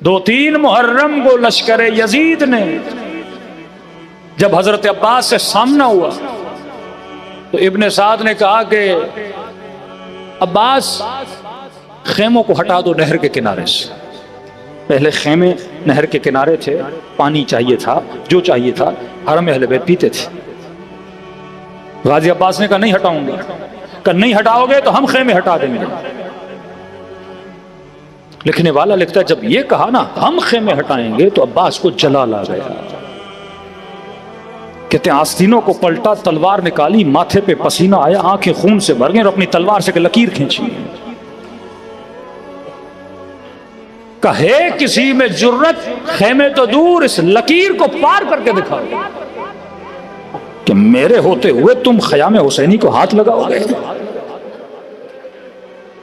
2-3 मुहर्रम को लश्कर यजीद ने जब हजरत अब्बास से सामना हुआ तो इब्ने साद ने कहा कि अब्बास खेमों को हटा दो नहर के किनारे से। पहले खेमे नहर के किनारे थे, पानी चाहिए था, जो चाहिए था, हरम अहले बैत पीते थे। गाजी अब्बास ने कहा नहीं हटाऊंगा। कहा नहीं हटाओगे तो हम खेमे हटा देंगे। लिखने वाला लिखता है जब ये कहा ना हम खेमे हटाएंगे तो अब्बास को जलाल आ गया। कहते हैं आस्तीनों को पलटा, तलवार निकाली, माथे पे पसीना आया, आंखें खून से भर गई और अपनी तलवार से लकीर खींची। कहे किसी में जुर्रत, खेमे तो दूर, इस लकीर को पार करके दिखाओ कि मेरे होते हुए तुम खयाम हुसैनी को हाथ लगाओगे,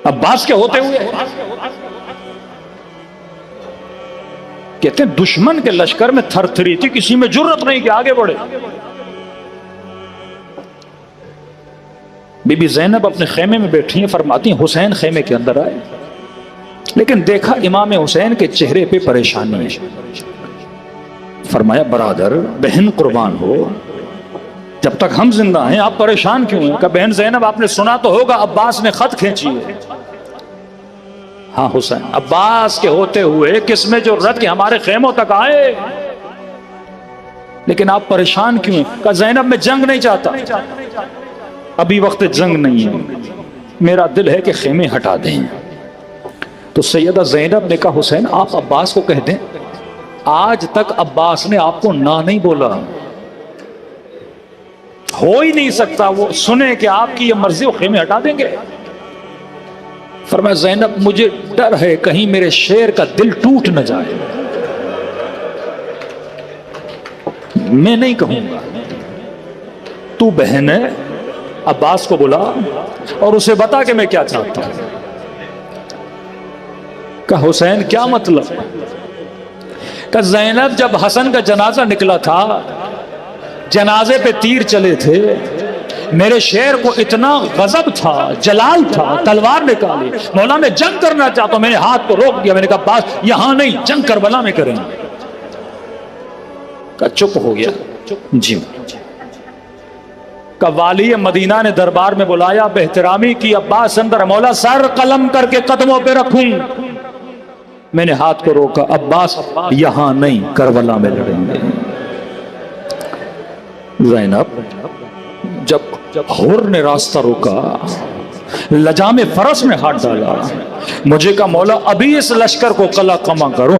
अब्बास के होते हुए। कहते हैं दुश्मन के लश्कर में थरथरी थी, किसी में जुर्रत नहीं कि आगे बढ़े। बीबी ज़ैनब अपने खेमे में बैठी हैं, फरमाती हैं हुसैन खेमे के अंदर आए, लेकिन देखा इमाम हुसैन के चेहरे पे परेशानी है। फरमाया बरादर बहन कुर्बान हो, जब तक हम जिंदा हैं आप परेशान क्यों हैं? कहा बहन ज़ैनब आपने सुना तो होगा अब्बास ने खत खींची है। हाँ हुसैन, अब्बास के होते हुए किसमें जो रद के हमारे खेमों तक आए, लेकिन आप परेशान क्यों हैं? कहा ज़ैनब मैं जंग नहीं चाहता, अभी वक्त जंग नहीं है, मेरा दिल है कि खेमे हटा दें। तो सैयदा ज़ैनब ने कहा हुसैन आप अब्बास को कह दें, आज तक अब्बास ने आपको ना नहीं बोला, हो ही नहीं सकता वो सुने कि आपकी ये मर्जी, वो खेमे हटा देंगे। फरमाया ज़ैनब मुझे डर है कहीं मेरे शेर का दिल टूट न जाए, मैं नहीं कहूंगा, तू बहन है, अब्बास को बुला और उसे बता कि मैं क्या चाहता हूं। कहा हुसैन क्या मतलब? कहा ज़ैनब जब हसन का जनाजा निकला था, जनाजे पे तीर चले थे, मेरे शेर को इतना गजब था, जलाल था, तलवार निकाली, मौला मैं जंग करना चाहता हूं, मैंने हाथ को रोक दिया, मैंने कहा बात यहां नहीं, जंग करबला में करेंगे। कहा चुप हो गया जी। का वाली मदीना ने दरबार में बुलाया, बेहतरामी की, अब्बास अंदर, मौला सर कलम करके कदमों पे रखूं। मैंने हाथ को रोका, अब्बास यहां नहीं करबला में लड़ेंगे। ज़ैनब जब हुर ने रास्ता रोका, लजामे फरस में हाथ डाला, मुझे का मौला अभी इस लश्कर को कला कमा करो।